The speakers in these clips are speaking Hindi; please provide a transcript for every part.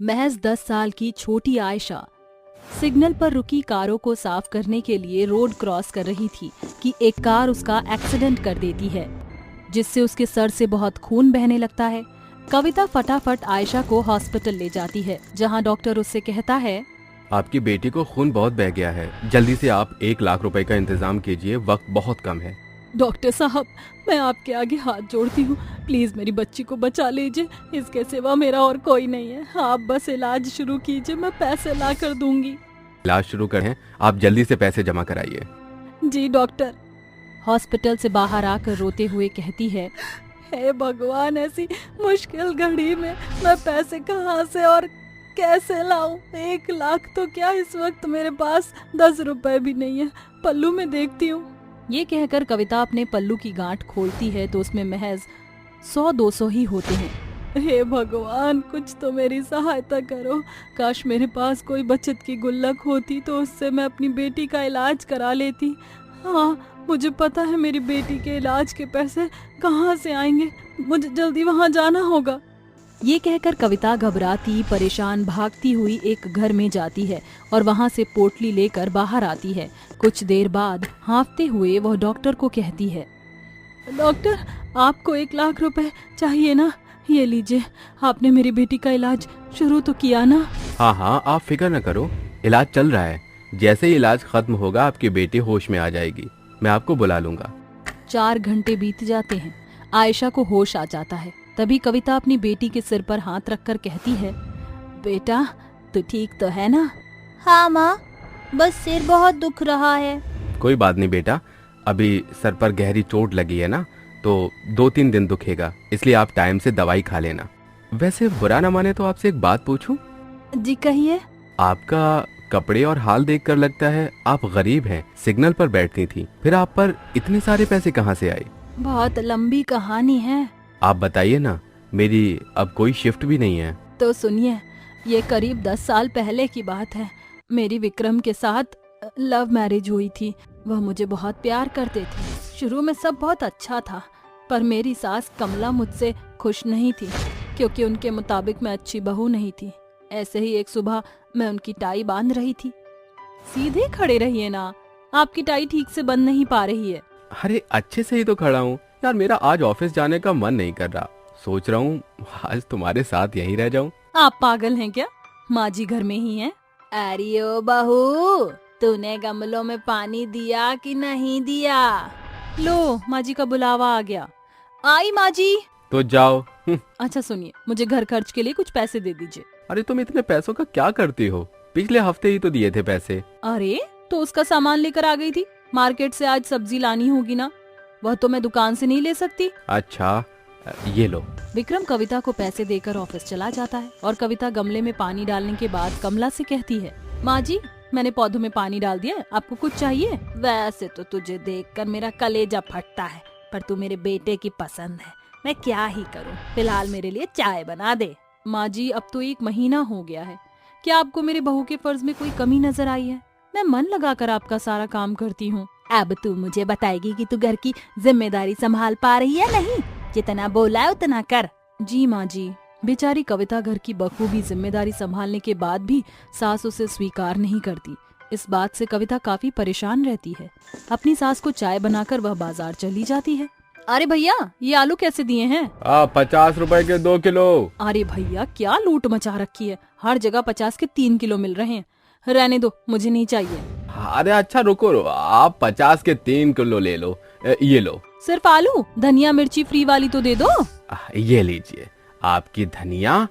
महज 10 साल की छोटी आयशा सिग्नल पर रुकी कारों को साफ करने के लिए रोड क्रॉस कर रही थी कि एक कार उसका एक्सीडेंट कर देती है, जिससे उसके सर से बहुत खून बहने लगता है। कविता फटाफट आयशा को हॉस्पिटल ले जाती है, जहां डॉक्टर उससे कहता है, आपकी बेटी को खून बहुत बह गया है, जल्दी से आप 1 लाख रुपए का इंतजाम कीजिए, वक्त बहुत कम है। डॉक्टर साहब, मैं आपके आगे हाथ जोड़ती हूँ, प्लीज मेरी बच्ची को बचा लीजिए, इसके सिवा मेरा और कोई नहीं है। आप बस इलाज शुरू कीजिए, मैं पैसे ला कर दूंगी। इलाज शुरू करें, आप जल्दी से पैसे जमा कराइए। जी डॉक्टर। हॉस्पिटल से बाहर आकर रोते हुए कहती है, हे भगवान, ऐसी मुश्किल घड़ी में मैं पैसे कहाँ से और कैसे लाऊं? 1 लाख तो क्या, इस वक्त मेरे पास 10 रुपए भी नहीं है। पल्लू में देखती हूँ। ये कहकर कविता अपने पल्लू की गांठ खोलती है तो उसमें महज 100-200 ही होते हैं। हे भगवान, कुछ तो मेरी सहायता करो। काश मेरे पास कोई बचत की गुल्लक होती तो उससे मैं अपनी बेटी का इलाज करा लेती। हाँ, मुझे पता है मेरी बेटी के इलाज के पैसे कहाँ से आएंगे। मुझे जल्दी वहाँ जाना होगा। ये कहकर कविता घबराती परेशान भागती हुई एक घर में जाती है और वहाँ से पोटली लेकर बाहर आती है। कुछ देर बाद हाँफते हुए वह डॉक्टर को कहती है, डॉक्टर, आपको 1 लाख रुपए चाहिए ना? ये लीजिए, आपने मेरी बेटी का इलाज शुरू तो किया ना? हाँ, आप फिक्र न करो, इलाज चल रहा है। जैसे ही इलाज खत्म होगा आपकी बेटी होश में आ जाएगी, मैं आपको बुला लूंगा। 4 घंटे बीत जाते हैं। आयशा को होश आ जाता है। तभी कविता अपनी बेटी के सिर पर हाथ रखकर कहती है, बेटा, तू ठीक तो है ना? हाँ माँ, बस सिर बहुत दुख रहा है। कोई बात नहीं बेटा, अभी सर पर गहरी चोट लगी है ना, तो 2-3 दिन दुखेगा, इसलिए आप टाइम से दवाई खा लेना। वैसे बुरा ना माने तो आपसे एक बात पूछूं? जी कहिए। आपका कपड़े और हाल देखकर लगता है आप गरीब हैं, सिग्नल पर बैठती थी, फिर आप पर इतने सारे पैसे कहाँ से आए? बहुत लंबी कहानी है। आप बताइए ना, मेरी अब कोई शिफ्ट भी नहीं है। तो सुनिए, ये करीब 10 साल पहले की बात है। मेरी विक्रम के साथ लव मैरिज हुई थी। वह मुझे बहुत प्यार करते थे। शुरू में सब बहुत अच्छा था, पर मेरी सास कमला मुझसे खुश नहीं थी, क्योंकि उनके मुताबिक मैं अच्छी बहू नहीं थी। ऐसे ही एक सुबह मैं उनकी टाई बांध रही थी। सीधे खड़े रहिए ना, आपकी टाई ठीक से बंध नहीं पा रही है। अरे अच्छे से ही तो खड़ा हूँ यार, मेरा आज ऑफिस जाने का मन नहीं कर रहा। सोच रहा हूँ आज तुम्हारे साथ यहीं रह जाऊँ। आप पागल हैं क्या? माँ जी घर में ही हैं। अरे ओ बहू, तूने गमलों में पानी दिया कि नहीं दिया? लो, माँ जी का बुलावा आ गया। आई माँ जी। तो जाओ। अच्छा सुनिए, मुझे घर खर्च के लिए कुछ पैसे दे दीजिए। अरे तुम इतने पैसों का क्या करती हो? पिछले हफ्ते ही तो दिए थे पैसे। अरे तो उसका सामान लेकर आ गई थी। मार्केट से आज सब्जी लानी होगी ना, वह तो मैं दुकान से नहीं ले सकती। अच्छा, ये लो। विक्रम कविता को पैसे देकर ऑफिस चला जाता है और कविता गमले में पानी डालने के बाद कमला से कहती है, माँ जी, मैंने पौधों में पानी डाल दिया, आपको कुछ चाहिए? वैसे तो तुझे देखकर मेरा कलेजा फटता है, पर तू मेरे बेटे की पसंद है, मैं क्या ही करूं? फिलहाल मेरे लिए चाय बना दे। माँ जी, अब तो 1 महीना हो गया है, क्या आपको मेरे बहू के फर्ज में कोई कमी नजर आई है? मैं मन लगाकर आपका सारा काम करती हूँ। अब तू मुझे बताएगी कि तू घर की जिम्मेदारी संभाल पा रही है नहीं? जितना बोला है उतना कर। जी माँ जी। बेचारी कविता घर की बखूबी जिम्मेदारी संभालने के बाद भी सास उसे स्वीकार नहीं करती। इस बात से कविता काफी परेशान रहती है। अपनी सास को चाय बनाकर वह बाजार चली जाती है। अरे भैया, ये आलू कैसे दिए हैं? 50 रुपए के 2 किलो। अरे भैया, क्या लूट मचा रखी है, हर जगह 50 के 3 किलो मिल रहे हैं। रहने दो, मुझे नहीं चाहिए। अरे अच्छा रुको, आप 50 के 3 किलो ले लो। ये लो। सिर्फ आलू? धनिया मिर्ची फ्री वाली तो दे दो। ये लीजिए, आपकी धनिया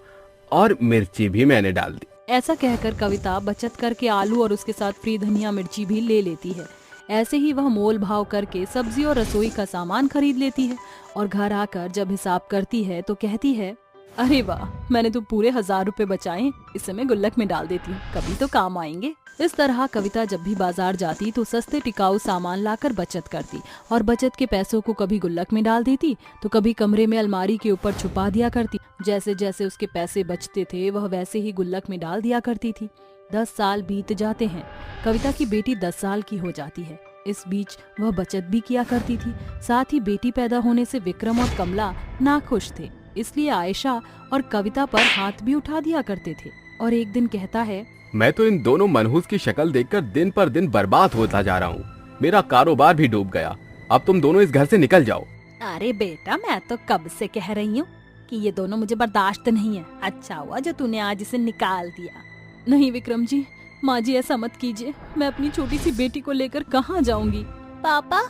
और मिर्ची भी मैंने डाल दी। ऐसा कहकर कविता बचत करके आलू और उसके साथ फ्री धनिया मिर्ची भी ले लेती है। ऐसे ही वह मोल भाव करके सब्जी और रसोई का सामान खरीद लेती है और घर आकर जब हिसाब करती है तो कहती है, अरे वाह, मैंने तो पूरे 1000 रुपए बचाए, इसे मैं गुल्लक में डाल देती हूँ, कभी तो काम आएंगे। इस तरह कविता जब भी बाजार जाती तो सस्ते टिकाऊ सामान लाकर बचत करती और बचत के पैसों को कभी गुल्लक में डाल देती तो कभी कमरे में अलमारी के ऊपर छुपा दिया करती। जैसे जैसे उसके पैसे बचते थे वह वैसे ही गुल्लक में डाल दिया करती थी। 10 साल बीत जाते हैं। कविता की बेटी 10 साल की हो जाती है। इस बीच वह बचत भी किया करती थी। साथ ही बेटी पैदा होने से विक्रम और कमला नाखुश थे। इसलिए आयशा और कविता पर हाथ भी उठा दिया करते थे। और एक दिन कहता है, मैं तो इन दोनों मनहूस की शक्ल देखकर दिन पर दिन बर्बाद होता जा रहा हूँ। मेरा कारोबार भी डूब गया। अब तुम दोनों इस घर से निकल जाओ। अरे बेटा, मैं तो कब से कह रही हूँ कि ये दोनों मुझे बर्दाश्त नहीं है। अच्छा हुआ जो तूने आज इसे निकाल दिया। नहीं विक्रम जी, माँ जी ऐसा मत कीजिए। मैं अपनी छोटी सी बेटी को लेकर कहाँ जाऊंगी। पापा,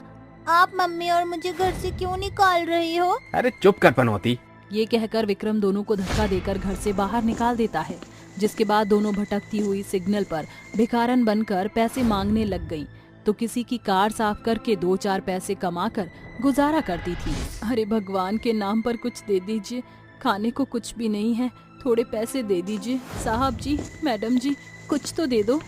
आप मम्मी और मुझे घर से क्यों निकाल रही हो? अरे चुप कर पनौती। ये कहकर विक्रम दोनों को धक्का देकर घर से बाहर निकाल देता है, जिसके बाद दोनों भटकती हुई सिग्नल पर भिखारन बनकर पैसे मांगने लग गईं। तो किसी की कार साफ करके 2-4 पैसे कमाकर गुजारा करती थी। अरे भगवान के नाम पर कुछ दे दीजिए, खाने को कुछ भी नहीं है, थोड़े पैसे दे दीजिए। साहब जी, मैडम जी, कुछ तो दे दो।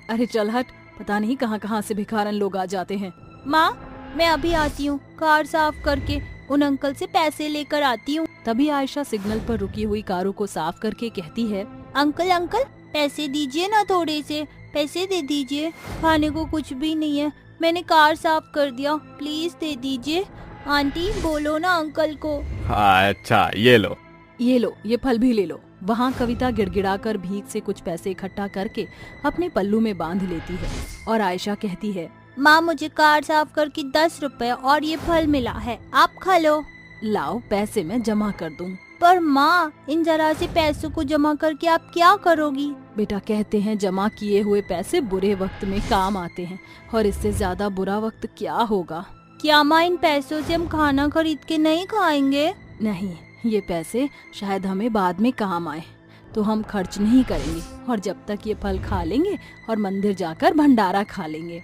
अरे चल हट, पता नहीं कहाँ कहाँ से भिखारन लोग आ जाते हैं। माँ, मैं अभी आती हूँ, कार साफ करके उन अंकल से पैसे लेकर आती हूँ। तभी आयशा सिग्नल पर रुकी हुई कारों को साफ करके कहती है, अंकल अंकल, पैसे दीजिए ना, थोड़े से पैसे दे दीजिए। खाने को कुछ भी नहीं है, मैंने कार साफ कर दिया, प्लीज दे दीजिए। आंटी बोलो ना अंकल को। अच्छा ये लो। ये फल भी ले लो। वहाँ कविता गिड़गिड़ाकर भीख से कुछ पैसे इकट्ठा करके अपने पल्लू में बांध लेती है और आयशा कहती है, माँ मुझे कार साफ करके 10 रुपए और ये फल मिला है, आप खा लो। लाओ, पैसे मैं जमा कर दूं। पर माँ, इन जरा से पैसों को जमा करके आप क्या करोगी? बेटा, कहते हैं जमा किए हुए पैसे बुरे वक्त में काम आते हैं, और इससे ज्यादा बुरा वक्त क्या होगा। क्या माँ, इन पैसों से हम खाना खरीद के नहीं खाएंगे? नहीं, ये पैसे शायद हमें बाद में काम आए, तो हम खर्च नहीं करेंगे और जब तक ये फल खा लेंगे और मंदिर जाकर भंडारा खा लेंगे।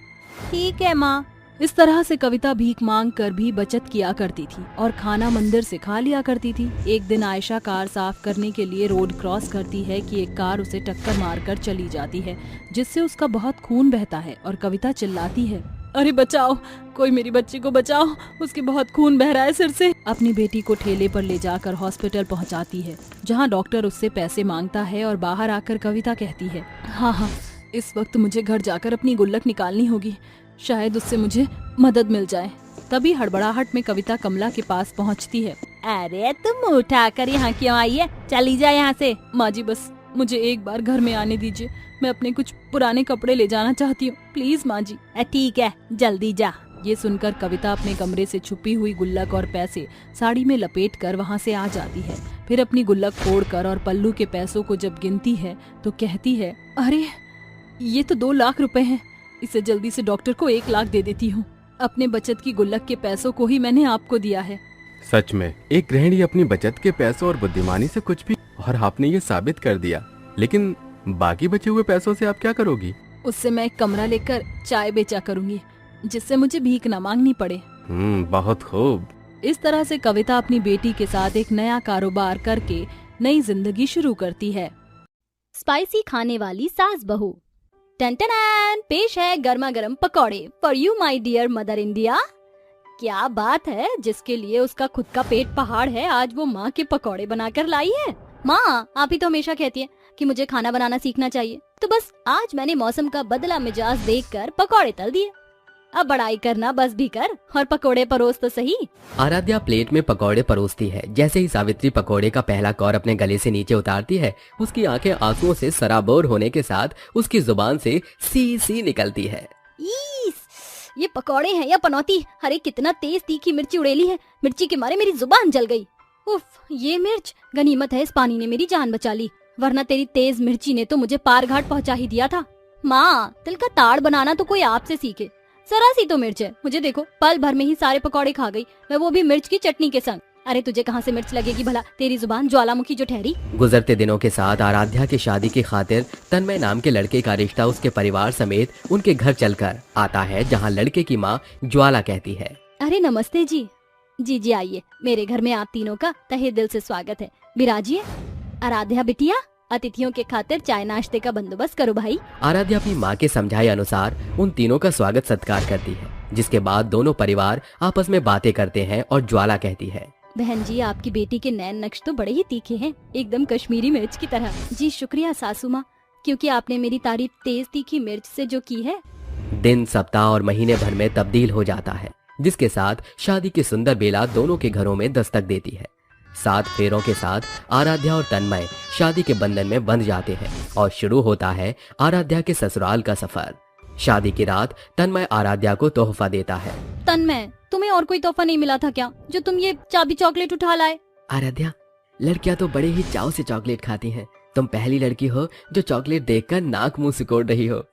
ठीक है माँ। इस तरह से कविता भीख मांग कर भी बचत किया करती थी और खाना मंदिर से खा लिया करती थी। एक दिन आयशा कार साफ करने के लिए रोड क्रॉस करती है कि एक कार उसे टक्कर मारकर चली जाती है, जिससे उसका बहुत खून बहता है और कविता चिल्लाती है, अरे बचाओ, कोई मेरी बच्ची को बचाओ, उसके बहुत खून बह रहा है सिर से। अपनी बेटी को ठेले पर ले जाकर हॉस्पिटल पहुंचाती है, जहां डॉक्टर उससे पैसे मांगता है और बाहर आकर कविता कहती है, हाँ, इस वक्त मुझे घर जाकर अपनी गुल्लक निकालनी होगी, शायद उससे मुझे मदद मिल जाए। तभी हड़बड़ाहट में कविता कमला के पास पहुंचती है। अरे तुम उठाकर यहाँ क्यों आई है? चली जा यहाँ से। माँ जी, बस मुझे एक बार घर में आने दीजिए, मैं अपने कुछ पुराने कपड़े ले जाना चाहती हूँ, प्लीज माँ जी। ठीक है, जल्दी जा। ये सुनकर कविता अपने कमरे से छुपी हुई गुल्लक और पैसे साड़ी में लपेटकर वहाँ से आ जाती है। फिर अपनी गुल्लक फोड़कर और पल्लू के पैसों को जब गिनती है तो कहती है, अरे ये तो 2 लाख रुपए हैं, इसे जल्दी से डॉक्टर को 1 लाख दे देती हूँ। अपने बचत की गुल्लक के पैसों को ही मैंने आपको दिया है। सच में एक गृहिणी अपनी बचत के पैसों और बुद्धिमानी से कुछ भी, और आपने ये साबित कर दिया। लेकिन बाकी बचे हुए पैसों से आप क्या करोगी? उससे मैं एक कमरा लेकर चाय बेचा करूंगी, जिससे मुझे भीख न मांगनी पड़े। बहुत खूब। इस तरह से कविता अपनी बेटी के साथ एक नया कारोबार करके नई जिंदगी शुरू करती है। स्पाइसी खाने वाली सास बहू। टन पेश है गर्मा गर्म पकौड़े for you my dear mother India. क्या बात है, जिसके लिए उसका खुद का पेट पहाड़ है, आज वो माँ के पकौड़े बनाकर लाई है। माँ, आप ही तो हमेशा कहती है कि मुझे खाना बनाना सीखना चाहिए, तो बस आज मैंने मौसम का बदला मिजाज देखकर पकौड़े तल दिए। अब बड़ाई करना बस भी कर और पकोड़े परोस तो सही। आराध्या प्लेट में पकौड़े परोसती है। जैसे ही सावित्री पकौड़े का पहला कौर अपने गले से नीचे उतारती है, उसकी आंखें आंसुओं से सराबोर होने के साथ उसकी जुबान से सी सी निकलती है। ये पकौड़े हैं या पनौती? अरे कितना तेज तीखी मिर्ची उड़ेली है, मिर्ची के मारे मेरी जुबान जल गई। उफ, ये मिर्च, गनीमत है इस पानी ने मेरी जान बचा ली, वरना तेरी तेज मिर्ची ने तो मुझे पार घाट पहुंचा ही दिया था। माँ, तिल का ताड़ बनाना तो कोई आपसे सीखे, जरा सी तो मिर्च है, मुझे देखो पल भर में ही सारे पकौड़े खा गई, मैं वो भी मिर्च की चटनी के संग। अरे तुझे कहाँ से मिर्च लगेगी भला, तेरी जुबान ज्वालामुखी जो ठहरी। गुजरते दिनों के साथ आराध्या की शादी की खातिर तन्मय नाम के लड़के का रिश्ता उसके परिवार समेत उनके घर चलकर आता है, जहाँ लड़के की माँ ज्वाला कहती है, अरे नमस्ते जी। जी जी आइए, मेरे घर में आप तीनों का तहे दिल से स्वागत है, बिराजिए। आराध्या बिटिया, अतिथियों के खातिर चाय नाश्ते का बंदोबस्त करो भाई। आराध्या अपनी माँ के समझाए अनुसार उन तीनों का स्वागत सत्कार करती है, जिसके बाद दोनों परिवार आपस में बातें करते हैं और ज्वाला कहती है, बहन जी, आपकी बेटी के नैन नक्श तो बड़े ही तीखे हैं, एकदम कश्मीरी मिर्च की तरह। जी शुक्रिया सासू माँ, क्योंकि आपने मेरी तारीफ तेज तीखी मिर्च से जो की है। दिन, सप्ताह और महीने भर में तब्दील हो जाता है, जिसके साथ शादी की सुंदर बेला दोनों के घरों में दस्तक देती है। 7 फेरों के साथ आराध्या और तन्मय शादी के बंधन में बंध जाते हैं और शुरू होता है आराध्या के ससुराल का सफर। शादी की रात तन्मय आराध्या को तोहफा देता है। तन्मय, तुम्हें और कोई तोहफा नहीं मिला था क्या, जो तुम ये चाबी चॉकलेट उठा लाए? आराध्या, लड़कियां तो बड़े ही चाव से चॉकलेट खाती हैं। तुम पहली लड़की हो जो चॉकलेट देखकर नाक मुंह सिकोड़ रही हो।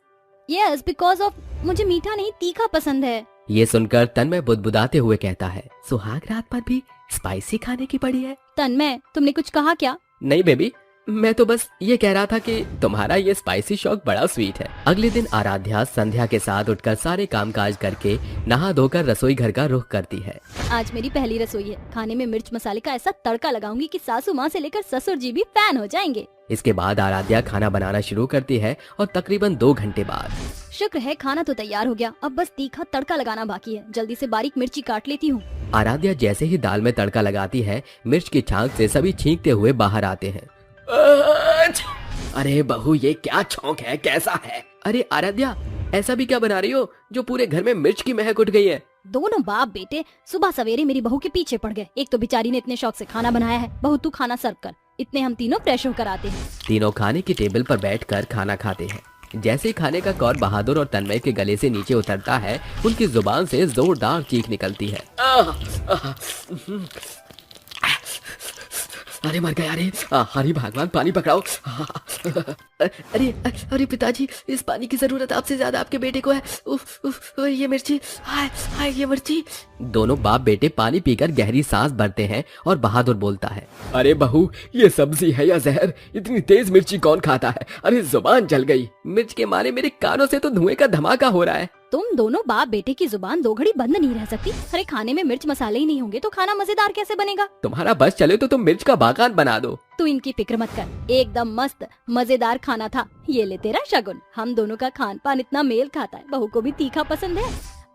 यस, बिकॉज ऑफ मुझे मीठा नहीं तीखा पसंद है। ये सुनकर तन्मय बुदबुदाते हुए कहता है, सुहाग रात पर भी स्पाइसी खाने की पड़ी है। तन्मय, तुमने कुछ कहा क्या? नहीं बेबी, मैं तो बस ये कह रहा था कि तुम्हारा ये स्पाइसी शौक बड़ा स्वीट है। अगले दिन आराध्या संध्या के साथ उठकर सारे कामकाज करके नहा धोकर रसोई घर का रुख करती है। आज मेरी पहली रसोई है। खाने में मिर्च मसाले का ऐसा तड़का लगाऊंगी कि सासू माँ से लेकर ससुर जी भी फैन हो जाएंगे। इसके बाद आराध्या खाना बनाना शुरू करती है और तकरीबन 2 घंटे बाद शुक्र है खाना तो तैयार हो गया, अब बस तीखा तड़का लगाना बाकी है। जल्दी से बारीक मिर्ची काट लेती हूँ। आराध्या जैसे ही दाल में तड़का लगाती है, मिर्च की छांक से सभी छींकते हुए बाहर आते हैं। अरे बहू, ये क्या छौंक है, कैसा है? अरे आराध्या, ऐसा भी क्या बना रही हो जो पूरे घर में मिर्च की महक उठ गई है? दोनों बाप बेटे सुबह सवेरे मेरी बहू के पीछे पड़ गए। एक तो बेचारी ने इतने शौक से खाना बनाया है। बहू तू खाना सर्व कर। इतने हम तीनों फ्रेश होकर आते हैं। तीनों खाने की टेबल पर बैठकर खाना खाते हैं। जैसे ही खाने का कौर बहादुर और तन्मय के गले से नीचे उतरता है, उनकी जुबान से जोरदार चीख निकलती है। अरे मर गया रे, हरि भगवान पानी पकड़ाओ। अरे अरे पिताजी, इस पानी की जरूरत आपसे ज्यादा आपके बेटे को है। उफ, उफ, ये मिर्ची, हाय हाय ये मिर्ची। दोनों बाप बेटे पानी पीकर गहरी सांस भरते हैं और बहादुर बोलता है, अरे बहू, ये सब्जी है या जहर? इतनी तेज मिर्ची कौन खाता है? अरे जुबान जल गई। मिर्च के मारे मेरे कानों से तो धुएं का धमाका हो रहा है। तुम दोनों बाप बेटे की जुबान 2 घड़ी बंद नहीं रह सकती। अरे खाने में मिर्च मसाले ही नहीं होंगे तो खाना मजेदार कैसे बनेगा? तुम्हारा बस चले तो तुम मिर्च का बागान बना दो। तू इनकी फिक्र मत कर, एकदम मस्त मजेदार खाना था। ये ले तेरा शगुन। हम दोनों का खान पान इतना मेल खाता है। बहू को भी तीखा पसंद है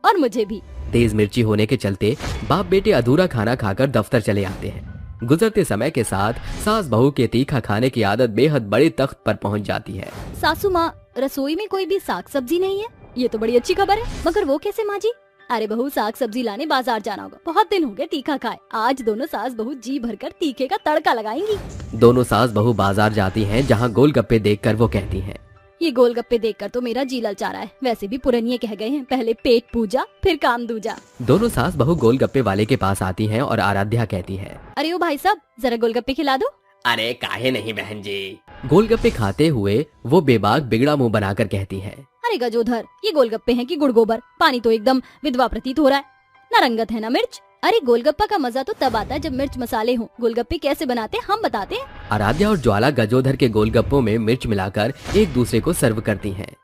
और मुझे भी। तेज मिर्ची होने के चलते बाप बेटे अधूरा खाना खाकर दफ्तर चले आते हैं। गुजरते समय के साथ सास बहू के तीखा खाने की आदत बेहद बड़े तख्त पर पहुंच जाती है। सासू माँ, रसोई में कोई भी साग सब्जी नहीं है। ये तो बड़ी अच्छी खबर है, मगर वो कैसे माँ जी? अरे बहू, साग सब्जी लाने बाजार जाना होगा। बहुत दिन हो गए तीखा खाए। आज दोनों सास बहू जी भरकर तीखे का तड़का लगाएंगी। दोनों सास बहू बाजार जाती हैं, जहां गोलगप्पे देखकर वो कहती हैं, ये गोलगप्पे देखकर तो मेरा जी ललचा रहा है। वैसे भी पुरनिये कह गए हैं, पहले पेट पूजा फिर काम दूजा। दोनों सास बहू गोलगप्पे वाले के पास आती हैं और आराध्या कहती है, अरे ओ भाई साहब, जरा गोलगप्पे खिला दो। अरे काहे नहीं बहन जी। गोलगप्पे खाते हुए वो बेबाक बिगड़ा मुंह बनाकर कहती है, अरे गजोधर, ये गोलगप्पे हैं कि गुड़ गोबर? पानी तो एकदम विधवा प्रतीत हो रहा है। ना रंगत है ना मिर्च। अरे गोलगप्पा का मजा तो तब आता है जब मिर्च मसाले हो। गोलगप्पे कैसे बनाते हैं हम बताते हैं। आराध्या और ज्वाला गजोधर के गोलगप्पों में मिर्च मिलाकर एक दूसरे को सर्व करती हैं।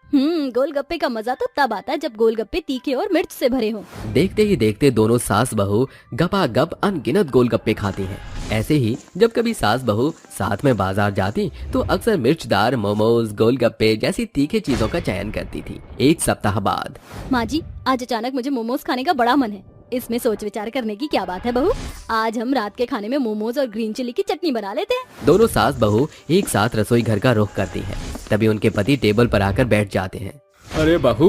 गोलगप्पे का मजा तो तब आता है जब गोलगप्पे तीखे और मिर्च से भरे हो। देखते ही देखते दोनों सास बहू गपागप अनगिनत गोलगप्पे खाती हैं। ऐसे ही जब कभी सास बहू साथ में बाजार जाती तो अक्सर मिर्चदार मोमोज, गोलगप्पे जैसी तीखे चीजों का चयन करती थी। 1 सप्ताह बाद, माँ जी, आज अचानक मुझे मोमोज खाने का बड़ा मन है। इसमें सोच विचार करने की क्या बात है बहू? आज हम रात के खाने में मोमोज और ग्रीन चिली की चटनी बना लेते हैं। दोनों सास बहू एक साथ रसोई घर का रुख करती हैं। तभी उनके पति टेबल पर आकर बैठ जाते हैं। अरे बहू,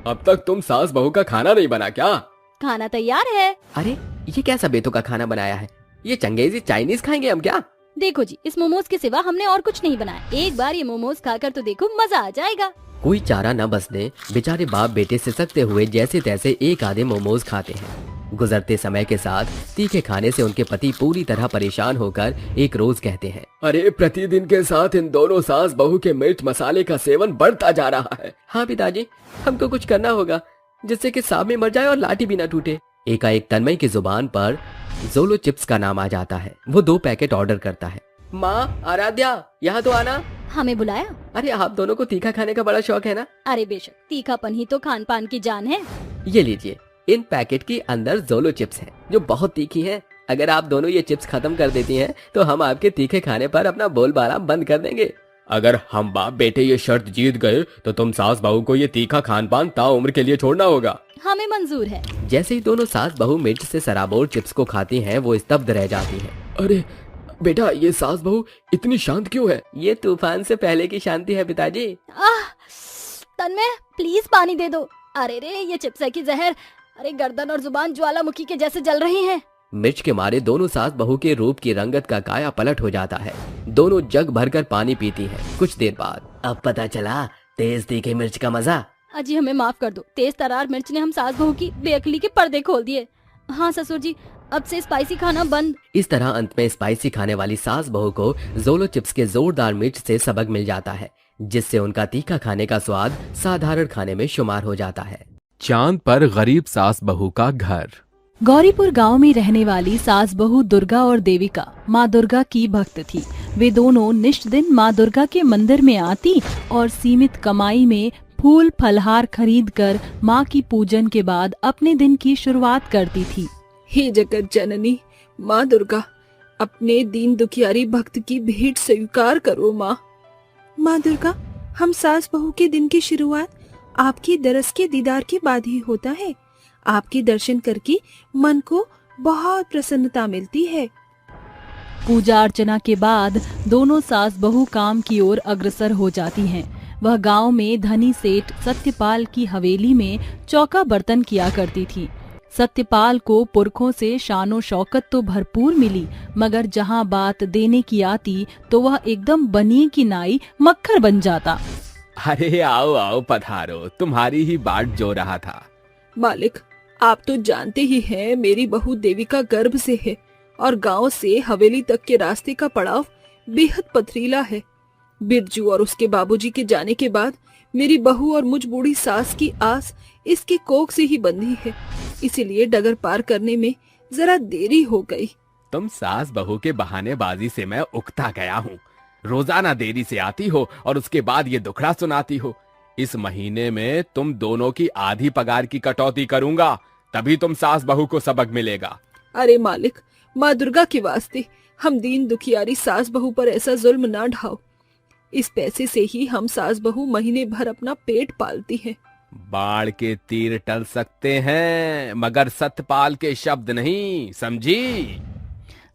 अब तक तुम सास बहू का खाना नहीं बना क्या? खाना तैयार है। अरे ये कैसा बेतों का खाना बनाया है? ये चंगेजी चाइनीज खाएंगे हम क्या? देखो जी, इस मोमोज के सिवा हमने और कुछ नहीं बनाया। एक बार ये मोमोज खाकर तो देखो, मजा आ जाएगा। कोई चारा न बसने बेचारे बाप बेटे सिसकते हुए जैसे तैसे एक आधे मोमोज खाते हैं। गुजरते समय के साथ तीखे खाने से उनके पति पूरी तरह परेशान होकर एक रोज कहते हैं, अरे प्रतिदिन के साथ इन दोनों सास बहू के मिर्च मसाले का सेवन बढ़ता जा रहा है। हाँ पिताजी, हमको कुछ करना होगा जिससे कि सांप में मर जाए और लाठी भी न टूटे। एकाएक तन्मय की जुबान पर जोलो चिप्स का नाम आ जाता है। वो 2 पैकेट ऑर्डर करता है। माँ, आराध्या, यहाँ तो आना। हमें बुलाया? अरे आप दोनों को तीखा खाने का बड़ा शौक है ना? अरे बेशक, तीखापन ही तो खान पान की जान है। ये लीजिए, इन पैकेट के अंदर जोलो चिप्स हैं जो बहुत तीखी हैं। अगर आप दोनों ये चिप्स खत्म कर देती हैं तो हम आपके तीखे खाने पर अपना बोलबाला बंद कर देंगे। अगर हम बाप बेटे ये शर्त जीत गए तो तुम सास बहू को ये तीखा खान पान ताउम्र के लिए छोड़ना होगा। हमें मंजूर है। जैसे ही दोनों सास बहू मिर्च से सराबोर चिप्स को खाती हैं, वो स्तब्ध रह जाती हैं। अरे बेटा, ये सास बहू इतनी शांत क्यों है? ये तूफान से पहले की शांति है पिताजी। तन्मय, प्लीज पानी दे दो। अरे रे, ये चिप्स है कि जहर? अरे गर्दन और जुबान ज्वालामुखी के जैसे जल रही हैं। मिर्च के मारे दोनों सास बहू के रूप की रंगत का काया पलट हो जाता है। दोनों जग भरकर पानी पीती हैं। कुछ देर बाद अब पता चला तेज तीखे मिर्च का मजा। अजी हमें माफ कर दो, तेज तरार मिर्च ने हम सास बहू की बेअक्ली के पर्दे खोल दिए। हाँ ससुर जी, अब से स्पाइसी खाना बंद। इस तरह अंत में स्पाइसी खाने वाली सास बहू को जोलो चिप्स के जोरदार मिर्च से सबक मिल जाता है, जिससे उनका तीखा खाने का स्वाद साधारण खाने में शुमार हो जाता है। चांद पर गरीब सास बहू का घर। गौरीपुर गांव में रहने वाली सास बहू दुर्गा और देविका माँ दुर्गा की भक्त थी। वे दोनों निष्ठ दिन माँ दुर्गा के मंदिर में आती और सीमित कमाई में फूल फलहार खरीद कर माँ की पूजन के बाद अपने दिन की शुरुआत करती थी। हे जगत जननी माँ दुर्गा, अपने दीन दुखियारी भक्त की भेंट स्वीकार करो माँ। माँ दुर्गा, हम सास बहू के दिन की शुरुआत आपकी दरस के दीदार के बाद ही होता है। आपके दर्शन करके मन को बहुत प्रसन्नता मिलती है। पूजा अर्चना के बाद दोनों सास बहू काम की ओर अग्रसर हो जाती हैं। वह गांव में धनी सेठ सत्यपाल की हवेली में चौका बर्तन किया करती थी। सत्यपाल को पुरखों से शानो शौकत तो भरपूर मिली, मगर जहां बात देने की आती तो वह एकदम बनिए की नाई मक्खर बन जाता। अरे आओ आओ पधारो, तुम्हारी ही बाट जो रहा था। मालिक, आप तो जानते ही हैं मेरी बहू देविका गर्भ से है और गांव से हवेली तक के रास्ते का पड़ाव बेहद पथरीला है। बिरजू और उसके बाबूजी के जाने के बाद मेरी बहू और मुझ बूढ़ी सास की आस इसके कोख से ही बंधी है, इसीलिए डगर पार करने में जरा देरी हो गई। तुम सास बहू के बहानेबाजी से मैं उकता गया हूँ। रोजाना देरी से आती हो और उसके बाद ये दुखड़ा सुनाती हो। इस महीने में तुम दोनों की आधी पगार की कटौती करूंगा, तभी तुम सास बहू को सबक मिलेगा। अरे मालिक, माँ दुर्गा के वास्ते हम दीन दुखियारी सास बहू पर ऐसा जुल्म ना ढाओ। इस पैसे से ही हम सास बहू महीने भर अपना पेट पालती हैं। बाढ़ के तीर टल सकते हैं, मगर सतपाल के शब्द नहीं, समझी?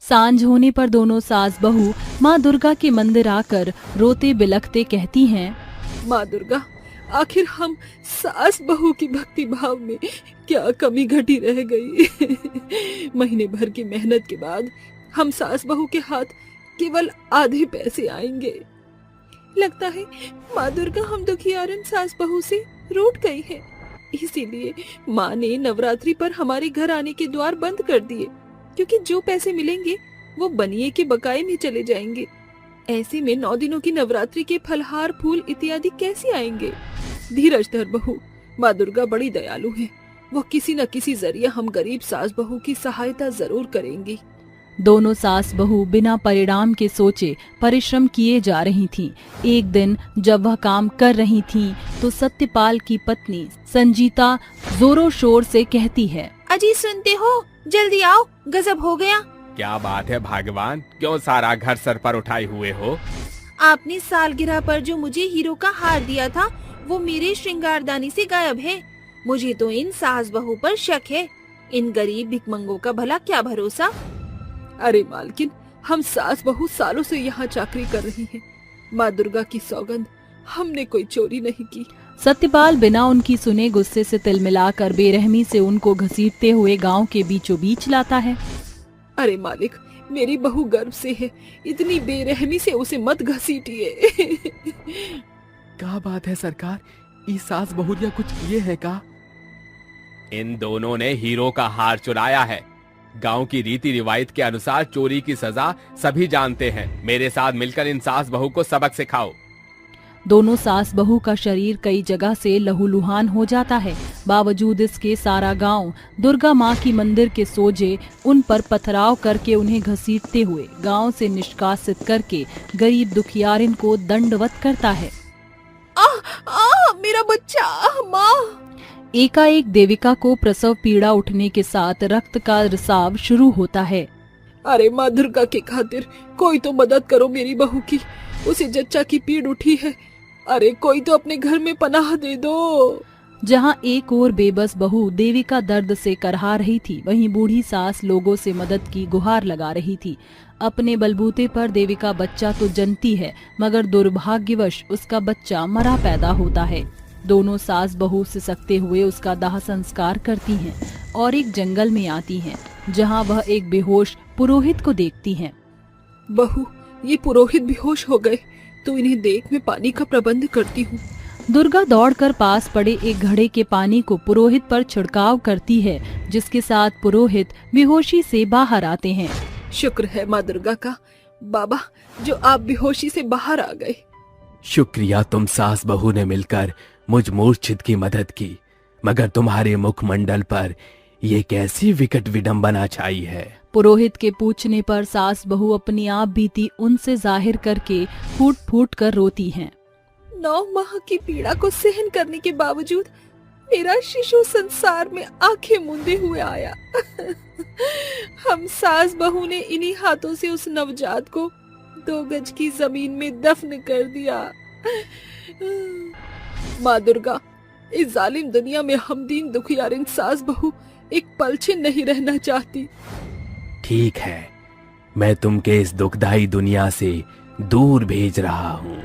सांझ होने पर दोनों सास बहू माँ दुर्गा के मंदिर आकर रोते बिलखते कहती हैं, माँ दुर्गा, आखिर हम सास बहू की भक्ति भाव में क्या कमी घटी रह गई। महीने भर की मेहनत के बाद हम सास बहू के हाथ केवल आधे पैसे आएंगे। लगता है माँ दुर्गा हम दुखियारन सास बहू से रूठ गई है, इसीलिए माँ ने नवरात्रि पर हमारे घर आने के द्वार बंद कर दिए, क्योंकि जो पैसे मिलेंगे वो बनिए के बकाये में चले जाएंगे। ऐसे में 9 दिनों की नवरात्रि के फलहार फूल इत्यादि कैसे आएंगे। धीरज धर बहू, माँ दुर्गा बड़ी दयालु है, वो किसी न किसी जरिए हम गरीब सास बहू की सहायता जरूर करेंगी। दोनों सास बहू बिना परिणाम के सोचे परिश्रम किए जा रही थीं। एक दिन जब वह काम कर रही थीं, तो सत्यपाल की पत्नी संजीता जोरों शोर से कहती है, अजी सुनते हो, जल्दी आओ, गजब हो गया। क्या बात है भगवान, क्यों सारा घर सर पर उठाए हुए हो? आपने सालगिरह पर जो मुझे हीरो का हार दिया था वो मेरे श्रृंगारदानी से गायब है। मुझे तो इन सास बहू पर शक है। इन गरीब भिखमंगों का भला क्या भरोसा। अरे मालकिन, हम सास बहू सालों से यहाँ चाकरी कर रही हैं। माँ दुर्गा की सौगंध, हमने कोई चोरी नहीं की। सत्यपाल बिना उनकी सुने गुस्से से तिलमिलाकर बेरहमी से उनको घसीटते हुए गांव के बीचों बीच लाता है। अरे मालिक, मेरी बहू गर्भ से है, इतनी बेरहमी से उसे मत घसीटिए। क्या बात है सरकार, ई सास बहुरिया कुछ किए हैं का? इन दोनों ने हीरो का हार चुराया है। गांव की रीति रिवायत के अनुसार चोरी की सजा सभी जानते हैं। मेरे साथ मिलकर इन सास बहू को सबक सिखाओ। दोनों सास बहू का शरीर कई जगह से लहूलुहान हो जाता है। बावजूद इसके सारा गांव दुर्गा माँ की मंदिर के सोजे उन पर पथराव करके उन्हें घसीटते हुए गांव से निष्कासित करके गरीब दुखियारिन को दंडवत करता है। मेरा बच्चा, माँ। एकाएक देविका को प्रसव पीड़ा उठने के साथ रक्त का रिसाव शुरू होता है। अरे माँ दुर्गा के खातिर कोई तो मदद करो मेरी बहू की, उसे जच्चा की पीड़ उठी है। अरे कोई तो अपने घर में पनाह दे दो। जहाँ एक और बेबस बहू देविका दर्द से करहा रही थी, वहीं बूढ़ी सास लोगों से मदद की गुहार लगा रही थी। अपने बलबूते पर देविका बच्चा तो जनती है, मगर दुर्भाग्यवश उसका बच्चा मरा पैदा होता है। दोनों सास बहू सिसकते हुए उसका दाह संस्कार करती हैं और एक जंगल में आती हैं। जहां वह एक बेहोश पुरोहित को देखती हैं। बहू, ये पुरोहित बेहोश हो गए, तो इन्हें देख मैं पानी का प्रबंध करती हूँ। दुर्गा दौड़कर पास पड़े एक घड़े के पानी को पुरोहित पर छिड़काव करती है, जिसके साथ पुरोहित बेहोशी से बाहर आते हैं। शुक्र है माँ दुर्गा का, बाबा, जो आप बेहोशी से बाहर आ गए। शुक्रिया, तुम सास बहू ने मिलकर मुझ मूर्छित की मदद की, मगर तुम्हारे मुखमंडल पर ये कैसी विकट विडंबना छाई है। पुरोहित के पूछने पर सास बहू अपनी आप बीती उनसे जाहिर करके फूट फूट कर रोती हैं। 9 माह की पीड़ा को सहन करने के बावजूद मेरा शिशु संसार में आंखें मूंदे हुए आया। हम सास बहू ने इन्हीं हाथों से उस नवजात को 2 गज की जमीन में दफन कर दिया। माँ दुर्गा, इस जालिम दुनिया में हम दीन दुखियारिन सास बहू एक पल छिन नहीं रहना चाहती। ठीक है, मैं तुमके इस दुखदाई दुनिया से दूर भेज रहा हूँ।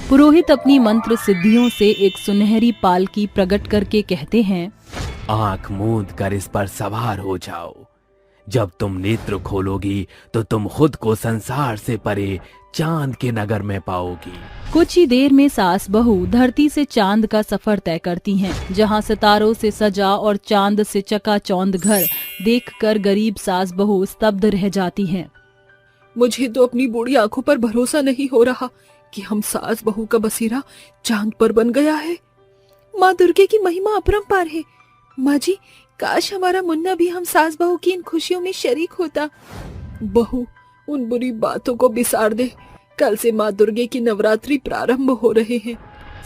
पुरोहित अपनी मंत्र सिद्धियों से एक सुनहरी पालकी प्रकट करके कहते हैं, आंख मूंद कर इस पर सवार हो जाओ। जब तुम नेत्र खोलोगी तो तुम खुद को संसार से परे चांद के नगर में पाओगी। कुछ ही देर में सास बहू धरती से चांद का सफर तय करती हैं, जहां सितारों से सजा और चांद से चकाचौंध घर देखकर गरीब सास बहू स्तब्ध रह जाती हैं। मुझे तो अपनी बूढ़ी आंखों पर भरोसा नहीं हो रहा कि हम सास बहू का बसेरा चांद पर बन गया है। माँ दुर्गे की महिमा अपरंपार है। माँ जी, काश हमारा मुन्ना भी हम सास बहू की इन खुशियों में शरीक होता। बहू, उन बुरी बातों को बिसार दे। कल से माँ दुर्गे की नवरात्रि प्रारंभ हो रहे हैं।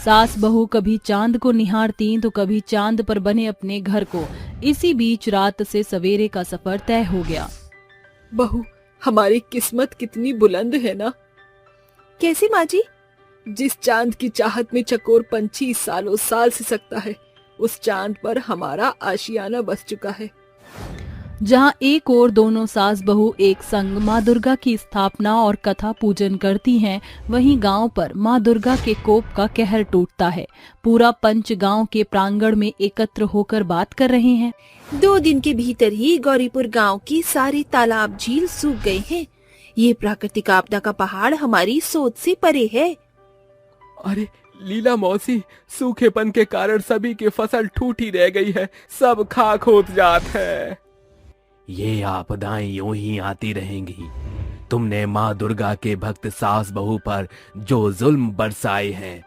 सास बहू कभी चांद को निहारती तो कभी चांद पर बने अपने घर को। इसी बीच रात से सवेरे का सफर तय हो गया। बहू, हमारी किस्मत कितनी बुलंद है ना। कैसे माँ जी? जिस चांद की चाहत में चकोर पंछी सालों साल सिसकता है, उस चांद पर हमारा आशियाना बस चुका है। जहां एक ओर दोनों सास बहू एक संग माँ दुर्गा की स्थापना और कथा पूजन करती हैं, वहीं गांव पर माँ दुर्गा के कोप का कहर टूटता है। पूरा पंच गांव के प्रांगण में एकत्र होकर बात कर रहे हैं। 2 दिन के भीतर ही गौरीपुर गांव की सारी तालाब झील सूख गए हैं। ये प्राकृतिक आपदा का पहाड़ हमारी सोच से परे है। अरे लीला मौसी, सूखेपन के कारण सभी की फसल ठूठी रह गई है, सब खाक होत जात है। ये आपदाएं यूं ही आती रहेंगी। तुमने माँ दुर्गा के भक्त सास बहू पर जो जुल्म बरसाए हैं,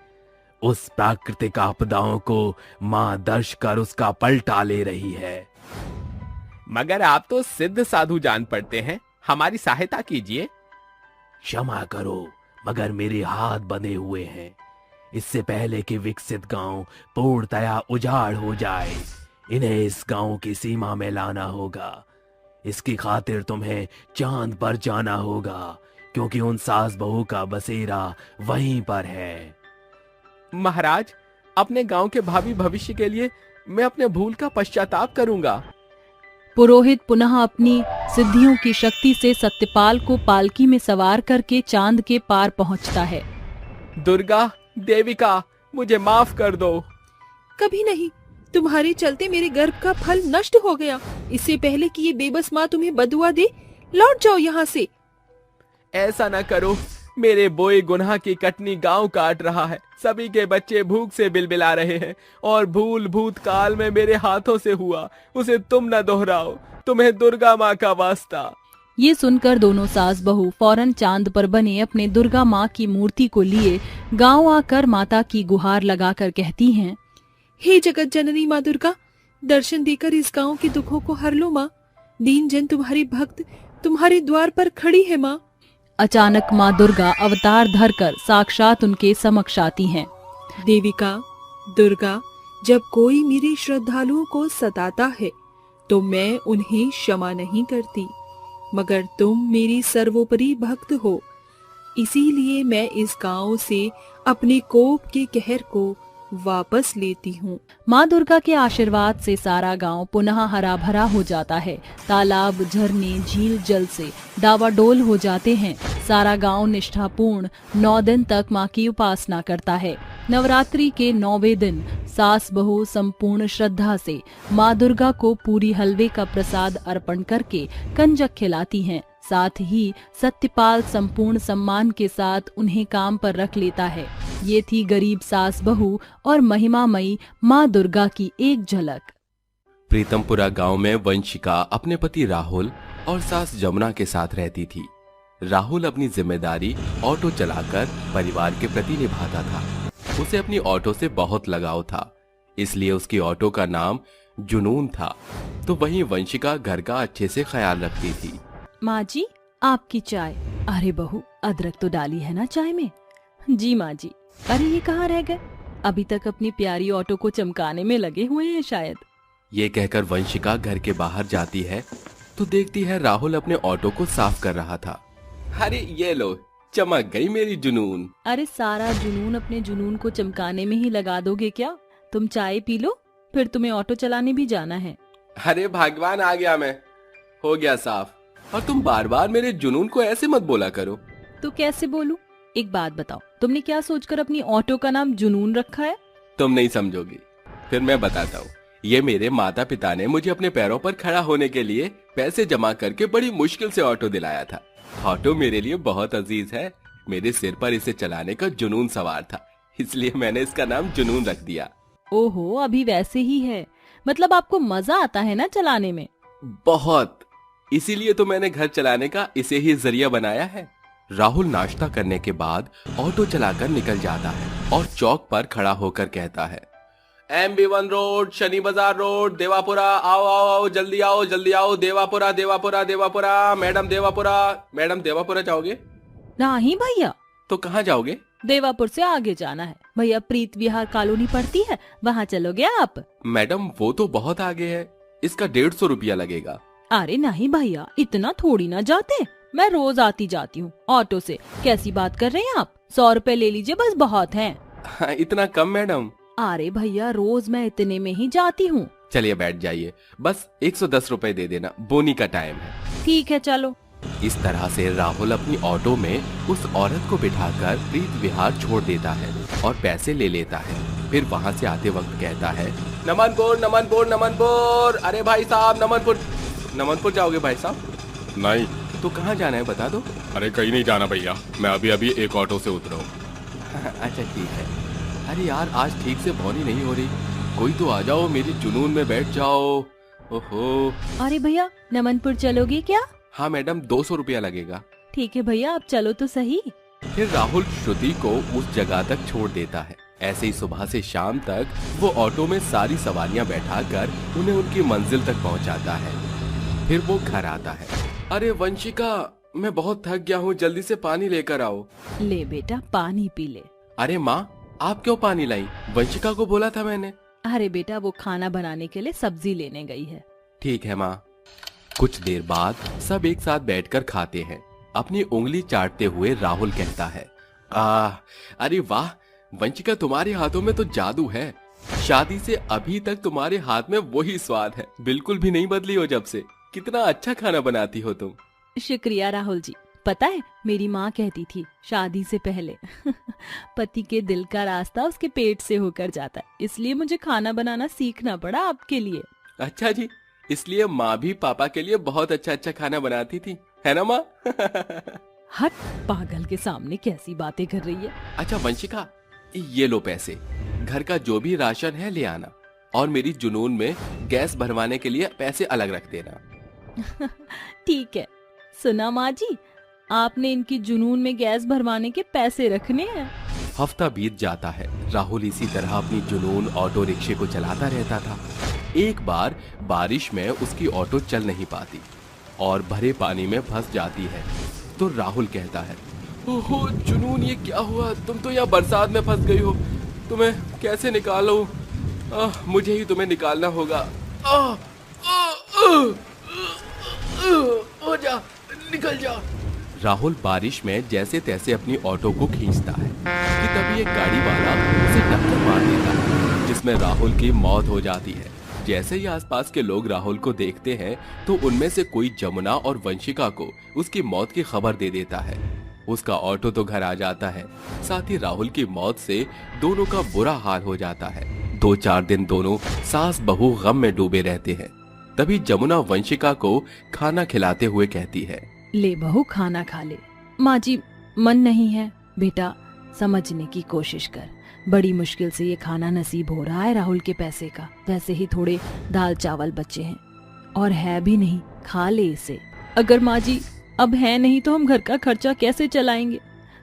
उस प्राकृतिक आपदाओं को माँ दर्श कर उसका पलटा ले रही है। मगर आप तो सिद्ध साधु जान पड़ते हैं, हमारी सहायता कीजिए। क्षमा करो, मगर मेरे हाथ बंधे हुए हैं। इससे पहले कि विकसित गांव पूर्णतया उजाड़ हो जाए, इन्हें इस गांव की सीमा में लाना होगा। इसकी खातिर तुम्हें चांद पर जाना होगा, क्योंकि उन सास बहू का बसेरा वहीं पर है। महाराज, अपने गांव के भावी भविष्य के लिए मैं अपने भूल का पश्चाताप करूंगा। पुरोहित पुनः अपनी सिद्धियों की शक्ति से सत्यपाल को पालकी में सवार करके चांद के पार पहुंचता है। दुर्गा देविका, मुझे माफ कर दो। कभी नहीं। तुम्हारे चलते मेरे गर्भ का फल नष्ट हो गया। इससे पहले कि ये बेबस माँ तुम्हें बदुआ दे, लौट जाओ यहाँ से। ऐसा न करो, मेरे बोए गुनाह की कटनी गांव काट रहा है। सभी के बच्चे भूख से बिलबिला रहे हैं और भूल भूतकाल में मेरे हाथों से हुआ, उसे तुम न दोहराओ। तुम्हें दुर्गा माँ का वास्ता। ये सुनकर दोनों सास बहू फौरन चांद पर बने अपने दुर्गा माँ की मूर्ति को लिए गांव आकर माता की गुहार लगाकर कहती हैं, हे जगत जननी माँ दुर्गा, दर्शन देकर इस गांव के दुखों को हर लो माँ। दीन जन तुम्हारी भक्त तुम्हारे द्वार पर खड़ी है माँ। अचानक माँ दुर्गा अवतार धरकर साक्षात उनके समक्ष आती हैं। देविका, दुर्गा, जब कोई मेरे श्रद्धालुओं को सताता है तो मैं उन्हें क्षमा नहीं करती, मगर तुम मेरी सर्वोपरि भक्त हो। इसीलिए मैं इस गांव से अपने कोप के कहर को वापस लेती हूँ। माँ दुर्गा के आशीर्वाद से सारा गांव पुनः हरा भरा हो जाता है। तालाब, झरने, झील जल से डावाडोल हो जाते हैं। सारा गांव निष्ठापूर्ण 9 दिन तक माँ की उपासना करता है। नवरात्रि के 9वें दिन सास बहू संपूर्ण श्रद्धा से माँ दुर्गा को पूरी हलवे का प्रसाद अर्पण करके कंजक खिलाती हैं। साथ ही सत्यपाल संपूर्ण सम्मान के साथ उन्हें काम पर रख लेता है। ये थी गरीब सास बहू और महिमामयी माँ दुर्गा की एक झलक। प्रीतमपुरा गांव में वंशिका अपने पति राहुल और सास जमुना के साथ रहती थी। राहुल अपनी जिम्मेदारी ऑटो चलाकर परिवार के प्रति निभाता था। उसे अपनी ऑटो से बहुत लगाव था, इसलिए उसकी ऑटो का नाम जुनून था। तो वहीं वंशिका घर का अच्छे से ख्याल रखती थी। माँ जी, आपकी चाय। अरे बहू, अदरक तो डाली है ना चाय में? जी माँ जी। अरे ये कहाँ रह गए? अभी तक अपनी प्यारी ऑटो को चमकाने में लगे हुए हैं शायद। ये कहकर वंशिका घर के बाहर जाती है तो देखती है राहुल अपने ऑटो को साफ कर रहा था। अरे ये लो, चमक गई मेरी जुनून। अरे सारा जुनून अपने जुनून को चमकाने में ही लगा दोगे क्या? तुम चाय पी लो, फिर तुम्हें ऑटो चलाने भी जाना है। अरे भगवान, आ गया मैं, हो गया साफ। और तुम बार बार मेरे जुनून को ऐसे मत बोला करो। तो कैसे बोलूं? एक बात बताओ, तुमने क्या सोचकर अपनी ऑटो का नाम जुनून रखा है? तुम नहीं समझोगी, फिर मैं बताता हूँ। ये मेरे माता पिता ने मुझे अपने पैरों पर खड़ा होने के लिए पैसे जमा करके बड़ी मुश्किल से ऑटो दिलाया था। ऑटो मेरे लिए बहुत अजीज है। मेरे सिर पर इसे चलाने का जुनून सवार था, इसलिए मैंने इसका नाम जुनून रख दिया। ओहो, अभी वैसे ही है। मतलब आपको मजा आता है ना चलाने में? बहुत, इसीलिए तो मैंने घर चलाने का इसे ही जरिया बनाया है। राहुल नाश्ता करने के बाद ऑटो चलाकर निकल जाता है और चौक पर खड़ा होकर कहता है, MB1 रोड, शनि बाजार रोड, देवापुरा, आओ आओ आओ, जल्दी आओ जल्दी आओ, देवापुरा देवापुरा देवापुरा, मैडम देवापुरा। मैडम देवापुरा जाओगे? नहीं भैया। तो कहाँ जाओगे? देवापुर से आगे जाना है भैया, प्रीत विहार कॉलोनी पड़ती है, वहाँ चलोगे आप? मैडम वो तो बहुत आगे है, इसका 150 रुपया लगेगा। अरे नहीं भैया, इतना थोड़ी ना जाते, मैं रोज आती जाती हूँ ऑटो से। कैसी बात कर रहे हैं आप? 100 रुपए ले लीजिए बस, बहुत है। इतना कम मैडम? अरे भैया, रोज मैं इतने में ही जाती हूँ। चलिए बैठ जाइए, बस 110 रुपए दे देना, बोनी का टाइम है। ठीक है चलो। इस तरह से राहुल अपनी ऑटो में उस औरत को बिठाकर प्रीत विहार छोड़ देता है और पैसे ले लेता है। फिर वहाँ से आते वक्त कहता है, नमनपुर नमनपुर नमनपुर। अरे भाई साहब, नमनपुर जाओगे भाई साहब? नहीं। तो कहाँ जाना है बता दो। अरे कहीं नहीं जाना भैया, मैं अभी अभी एक ऑटो से उतरा हूँ। अच्छा ठीक है। अरे यार, आज ठीक से भौनी नहीं हो रही, कोई तो आ जाओ, मेरी जुनून में बैठ जाओ। ओहो। अरे भैया, नमनपुर चलोगे क्या? हाँ मैडम, 200 रुपया लगेगा। ठीक है भैया, आप चलो तो सही। फिर राहुल श्रुति को उस जगह तक छोड़ देता है। ऐसे ही सुबह से शाम तक वो ऑटो में सारी सवारियां बैठाकर उन्हें उनकी मंजिल तक पहुंचाता है। फिर वो घर आता है। अरे वंशिका, मैं बहुत थक गया हूँ, जल्दी से पानी लेकर आओ। ले बेटा, पानी पी ले। अरे माँ, आप क्यों पानी लाई? वंशिका को बोला था मैंने। अरे बेटा, वो खाना बनाने के लिए सब्जी लेने गई है। ठीक है माँ। कुछ देर बाद सब एक साथ बैठकर खाते हैं। अपनी उंगली चाटते हुए राहुल कहता है, अरे वाह वंशिका, तुम्हारे हाथों में तो जादू है। शादी से अभी तक तुम्हारे हाथ में वही स्वाद है, बिल्कुल भी नहीं बदली हो जब से। कितना अच्छा खाना बनाती हो तुम। शुक्रिया राहुल जी। पता है, मेरी माँ कहती थी शादी से पहले पति के दिल का रास्ता उसके पेट से होकर जाता है, इसलिए मुझे खाना बनाना सीखना पड़ा आपके लिए। अच्छा जी, इसलिए माँ भी पापा के लिए बहुत अच्छा अच्छा खाना बनाती थी, है ना माँ? हट, पागल के सामने कैसी बातें कर रही है। अच्छा वंशिका, ये लो पैसे, घर का जो भी राशन है ले आना, और मेरी जुनून में गैस भरवाने के लिए पैसे अलग रख देना। ठीक है। सुना माँ जी, आपने इनकी जुनून में गैस भरवाने के पैसे रखने हैं। हफ्ता बीत जाता है। राहुल इसी तरह अपनी जुनून ऑटो रिक्शे को चलाता रहता था। एक बार बारिश में उसकी ऑटो चल नहीं पाती और भरे पानी में फंस जाती है। तो राहुल कहता है, ओहो जुनून, ये क्या हुआ? तुम तो यहाँ बरसात में फंस गई हो, तुम्हें कैसे निकालूं? मुझे ही तुम्हें निकालना होगा। हो जा, निकल जा। राहुल बारिश में जैसे तैसे अपनी ऑटो को खींचता है कि तभी एक गाड़ी वाला उसे टक्कर मार देता है। जिसमें राहुल की मौत हो जाती है। जैसे ही आसपास के लोग राहुल को देखते हैं तो उनमें से कोई जमुना और वंशिका को उसकी मौत की खबर दे देता है। उसका ऑटो तो घर आ जाता है, साथ ही राहुल की मौत से दोनों का बुरा हाल हो जाता है। 2-4 दिन दोनों सास बहू गम में डूबे रहते हैं। तभी जमुना वंशिका को खाना खिलाते हुए कहती है, ले बहू खाना खा ले। माँ जी मन नहीं है। बेटा समझने की कोशिश कर, बड़ी मुश्किल से ये खाना नसीब हो रहा है राहुल के पैसे का। वैसे ही थोड़े दाल चावल बचे हैं और है भी नहीं, खा ले इसे। अगर माँ जी अब है नहीं तो हम घर का खर्चा कैसे चलाएंगे?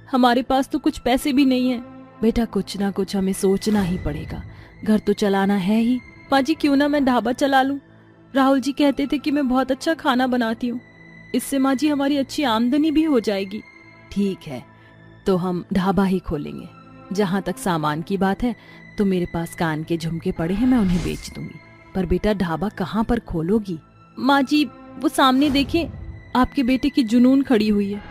हमारे पास तो कुछ पैसे भी नहीं है। बेटा कुछ ना कुछ हमें सोचना ही पड़ेगा, घर तो चलाना है ही। माँ जी क्यों ना मैं ढाबा चला लूं? राहुल जी कहते थे कि मैं बहुत अच्छा खाना बनाती हूँ, इससे माँ जी हमारी अच्छी आमदनी भी हो जाएगी। ठीक है तो हम ढाबा ही खोलेंगे। जहाँ तक सामान की बात है तो मेरे पास कान के झुमके पड़े हैं, मैं उन्हें बेच दूंगी। पर बेटा ढाबा कहाँ पर खोलोगी? माँ जी वो सामने देखें, आपके बेटे की जुनून खड़ी हुई है,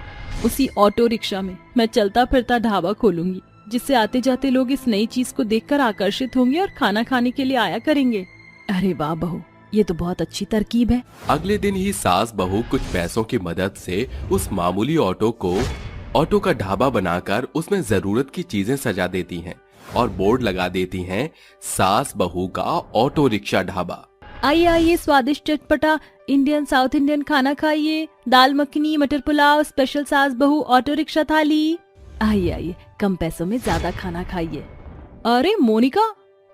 उसी ऑटो रिक्शा में मैं चलता फिरता ढाबा खोलूंगी, जिससे आते जाते लोग इस नई चीज को देखकर आकर्षित होंगे और खाना खाने के लिए आया करेंगे। अरे वाह बहू, ये तो बहुत अच्छी तरकीब है। अगले दिन ही सास बहू कुछ पैसों की मदद से उस मामूली ऑटो का ढाबा बनाकर उसमें जरूरत की चीजें सजा देती हैं और बोर्ड लगा देती हैं, सास बहू का ऑटो रिक्शा ढाबा। आइए आइए स्वादिष्ट चटपटा इंडियन साउथ इंडियन खाना खाइए, दाल मखनी, मटर पुलाव, स्पेशल सास बहू ऑटो रिक्शा थाली। आइए आइए कम पैसों में ज्यादा खाना खाइए। अरे मोनिका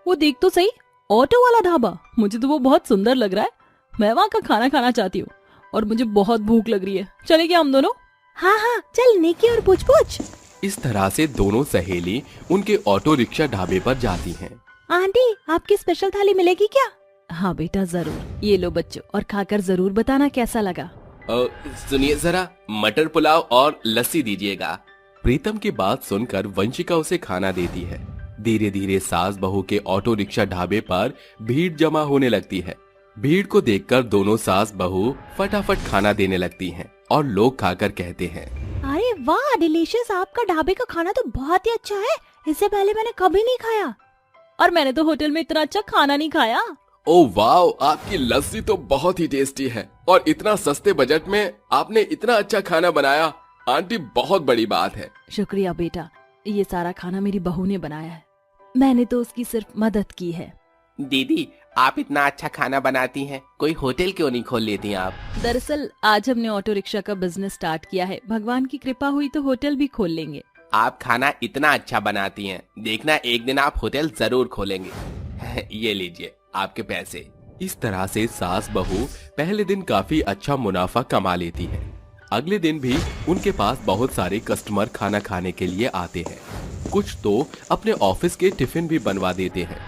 वो देख तो सही, ऑटो वाला ढाबा, मुझे तो वो बहुत सुंदर लग रहा है। मैं वहाँ का खाना खाना चाहती हूँ और मुझे बहुत भूख लग रही है। चले क्या हम दोनों? हाँ हाँ चल नेकी और पूछ पूछ। इस तरह से दोनों सहेली उनके ऑटो रिक्शा ढाबे पर जाती हैं। आंटी आपकी स्पेशल थाली मिलेगी क्या? हाँ बेटा जरूर, ये लो बच्चों और खाकर जरूर बताना कैसा लगा। सुनिए जरा, मटर पुलाव और लस्सी दीजिएगा। प्रीतम की बात सुनकर वंशिका उसे खाना देती है। धीरे धीरे सास बहू के ऑटो रिक्शा ढाबे पर भीड़ जमा होने लगती है। भीड़ को देखकर दोनों सास बहू फटाफट खाना देने लगती हैं और लोग खाकर कहते हैं, अरे वाह डिलीशियस, आपका ढाबे का खाना तो बहुत ही अच्छा है, इससे पहले मैंने कभी नहीं खाया। और मैंने तो होटल में इतना अच्छा खाना नहीं खाया। ओ वाह, आपकी लस्सी तो बहुत ही टेस्टी है और इतना सस्ते बजट में आपने इतना अच्छा खाना बनाया। आंटी बहुत बड़ी बात है। शुक्रिया बेटा, ये सारा खाना मेरी बहू ने बनाया है, मैंने तो उसकी सिर्फ मदद की है। दीदी आप इतना अच्छा खाना बनाती हैं, कोई होटल क्यों नहीं खोल लेती आप? दरअसल आज हमने ऑटो रिक्शा का बिजनेस स्टार्ट किया है, भगवान की कृपा हुई तो होटल भी खोल लेंगे। आप खाना इतना अच्छा बनाती हैं, देखना एक दिन आप होटल जरूर खोलेंगे। ये लीजिए आपके पैसे। इस तरह से सास बहू पहले दिन काफी अच्छा मुनाफा कमा लेती है। अगले दिन भी उनके पास बहुत सारे कस्टमर खाना खाने के लिए आते हैं। कुछ तो अपने ऑफिस के टिफिन भी बनवा देते हैं।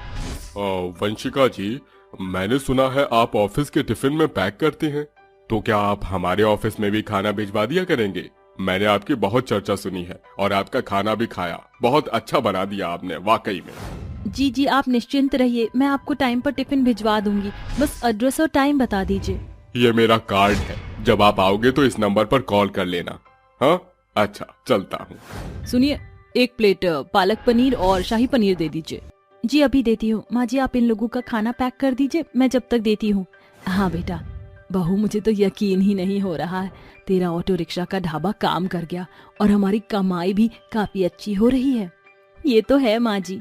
वंशिका जी, मैंने सुना है आप ऑफिस के टिफिन में पैक करती हैं, तो क्या आप हमारे ऑफिस में भी खाना भिजवा दिया करेंगे? मैंने आपकी बहुत चर्चा सुनी है और आपका खाना भी खाया, बहुत अच्छा बना दिया आपने वाकई में। जी जी आप निश्चिंत रहिए, मैं आपको टाइम पर टिफिन भिजवा दूंगी, बस एड्रेस और टाइम बता दीजिए। ये मेरा कार्ड है, जब आप आओगे तो इस नंबर पर कॉल कर लेना। हाँ अच्छा चलता हूँ। सुनिए, एक प्लेट पालक पनीर और शाही पनीर दे दीजिए। जी अभी देती हूँ। माँ जी आप इन लोगों का खाना पैक कर दीजिए, मैं जब तक देती हूँ। हाँ बेटा। बहू मुझे तो यकीन ही नहीं हो रहा है, तेरा ऑटो रिक्शा का ढाबा काम कर गया और हमारी कमाई भी काफी अच्छी हो रही है। ये तो है माँ जी।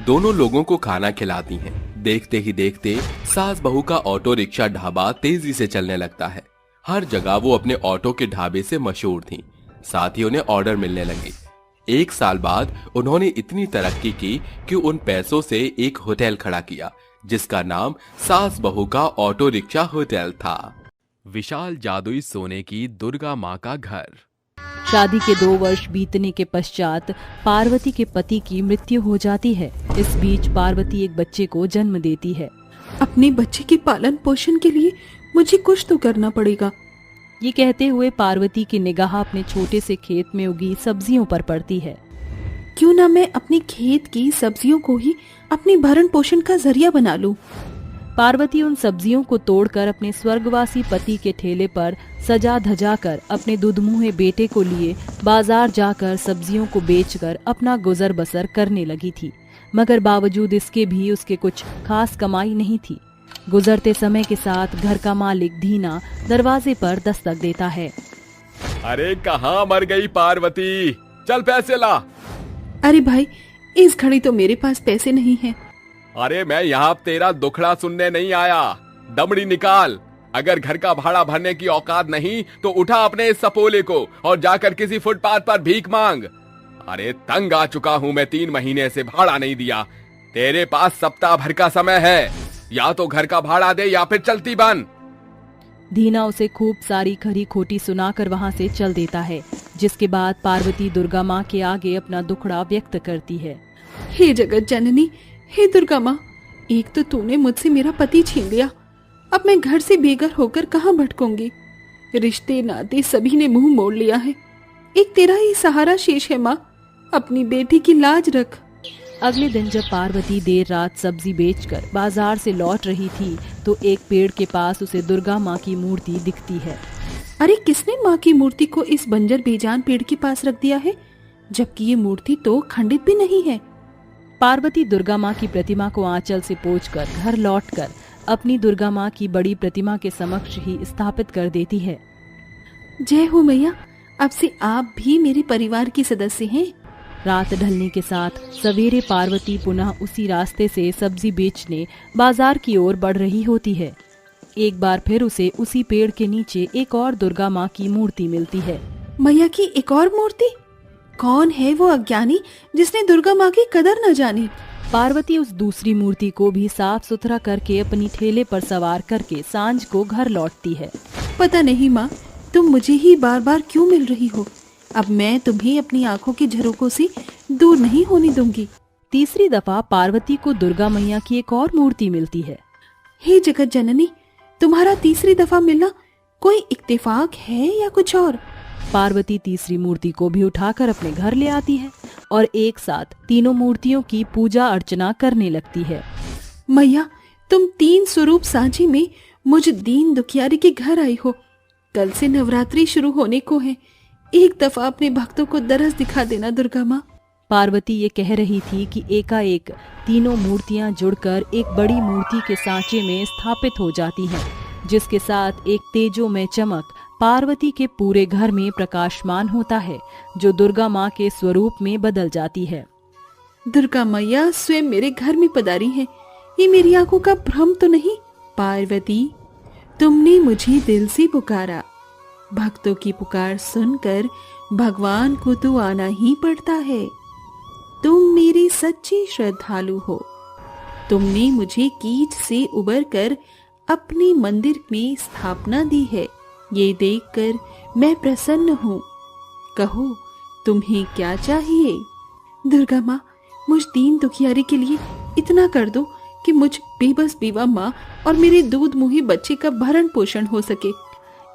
दोनों लोगों को खाना खिलाती हैं। देखते ही देखते सास बहू का ऑटो रिक्शा ढाबा तेजी से चलने लगता है। हर जगह वो अपने ऑटो के ढाबे से मशहूर थीं। साथ ही उन्हें ऑर्डर मिलने लगे। 1 साल बाद उन्होंने इतनी तरक्की की कि उन पैसों से एक होटल खड़ा किया, जिसका नाम सास बहू का ऑटो रिक्शा होटल था। विशाल जादुई सोने की दुर्गा माँ का घर। शादी के 2 वर्ष बीतने के पश्चात पार्वती के पति की मृत्यु हो जाती है। इस बीच पार्वती एक बच्चे को जन्म देती है। अपने बच्चे के पालन पोषण के लिए मुझे कुछ तो करना पड़ेगा। ये कहते हुए पार्वती की निगाह अपने छोटे से खेत में उगी सब्जियों पर पड़ती है। क्यों ना मैं अपने खेत की सब्जियों को ही अपने भरण पोषण का जरिया बना लूं। पार्वती उन सब्जियों को तोड़कर अपने स्वर्गवासी पति के ठेले पर सजा धजा कर अपने दुधमुहे बेटे को लिए बाजार जाकर सब्जियों को बेचकर अपना गुजर बसर करने लगी थी। मगर बावजूद इसके भी उसके कुछ खास कमाई नहीं थी। गुजरते समय के साथ घर का मालिक धीना दरवाजे पर दस्तक देता है। अरे कहाँ मर गई पार्वती, चल पैसे ला। अरे भाई, इस घड़ी तो मेरे पास पैसे नहीं हैं। अरे मैं यहाँ तेरा दुखड़ा सुनने नहीं आया, दमड़ी निकाल। अगर घर का भाड़ा भरने की औकात नहीं तो उठा अपने इस सपोले को और जाकर किसी फुटपाथ पर भीख मांग। अरे तंग आ चुका हूँ मैं, 3 महीने से भाड़ा नहीं दिया। तेरे पास सप्ताह भर का समय है, या तो घर का भाड़ा दे या फिर चलती बन। धीना उसे खूब सारी खरी खोटी सुनाकर वहां से चल देता है, जिसके बाद पार्वती दुर्गा माँ के आगे अपना दुखड़ा व्यक्त करती है। हे जगत जननी, हे दुर्गा माँ, एक तो तूने मुझसे मेरा पति छीन लिया, अब मैं घर से बेघर होकर कहाँ भटकूंगी। रिश्ते नाते सभी ने मुंह मोड़ लिया है, एक तेरा ही सहारा शेष है माँ, अपनी बेटी की लाज रख। अगले दिन जब पार्वती देर रात सब्जी बेचकर बाजार से लौट रही थी तो एक पेड़ के पास उसे दुर्गा माँ की मूर्ति दिखती है। अरे किसने माँ की मूर्ति को इस बंजर बेजान पेड़ के पास रख दिया है, जबकि ये मूर्ति तो खंडित भी नहीं है। पार्वती दुर्गा माँ की प्रतिमा को आंचल से पोंछकर घर लौटकर अपनी दुर्गा माँ की बड़ी प्रतिमा के समक्ष ही स्थापित कर देती है। जय हो मैया, अब से आप भी मेरे परिवार की सदस्य हैं। रात ढलने के साथ सवेरे पार्वती पुनः उसी रास्ते से सब्जी बेचने बाजार की ओर बढ़ रही होती है। एक बार फिर उसे उसी पेड़ के नीचे एक और दुर्गा माँ की मूर्ति मिलती है। मैया की एक और मूर्ति? कौन है वो अज्ञानी जिसने दुर्गा माँ की कदर न जानी? पार्वती उस दूसरी मूर्ति को भी साफ सुथरा करके अपनी ठेले पर सवार करके सांझ को घर लौटती है। पता नहीं माँ, तुम मुझे ही बार बार क्यों मिल रही हो? अब मैं तुम्हें अपनी आंखों के झरोकों से दूर नहीं होने दूंगी। तीसरी दफा पार्वती को दुर्गा मैया की एक और मूर्ति मिलती है। हे जगत जननी, तुम्हारा तीसरी दफा मिलना कोई इत्तेफाक है या कुछ और? पार्वती तीसरी मूर्ति को भी उठाकर अपने घर ले आती है और एक साथ तीनों मूर्तियों की पूजा अर्चना करने लगती है। मैया, तुम 3 स्वरूप सांझी में मुझ दीन दुखियारी के घर आई हो। कल से नवरात्रि शुरू होने को है, एक दफा अपने भक्तों को दरस दिखा देना दुर्गा माँ। पार्वती ये कह रही थी कि एकाएक तीनों मूर्तियां जुड़कर एक बड़ी मूर्ति के सांचे में स्थापित हो जाती हैं, जिसके साथ एक तेजोमय चमक पार्वती के पूरे घर में प्रकाशमान होता है, जो दुर्गा माँ के स्वरूप में बदल जाती है। दुर्गा मैया स्वयं मेरे घर में पधारी है, ये मेरी आंखों का भ्रम तो नहीं? पार्वती, तुमने मुझे दिल से पुकारा, भक्तों की पुकार सुनकर भगवान को तो आना ही पड़ता है। तुम मेरी सच्ची श्रद्धालु हो। तुमने मुझे कीच से उबर कर अपने मंदिर में स्थापना दी है, ये देखकर मैं प्रसन्न हूँ। कहो, तुम्हें क्या चाहिए? दुर्गा माँ, मुझ दीन दुखियारी के लिए इतना कर दो कि मुझ बेबस बेवा माँ और मेरे दूध मुही बच्चे का भरण पोषण हो सके।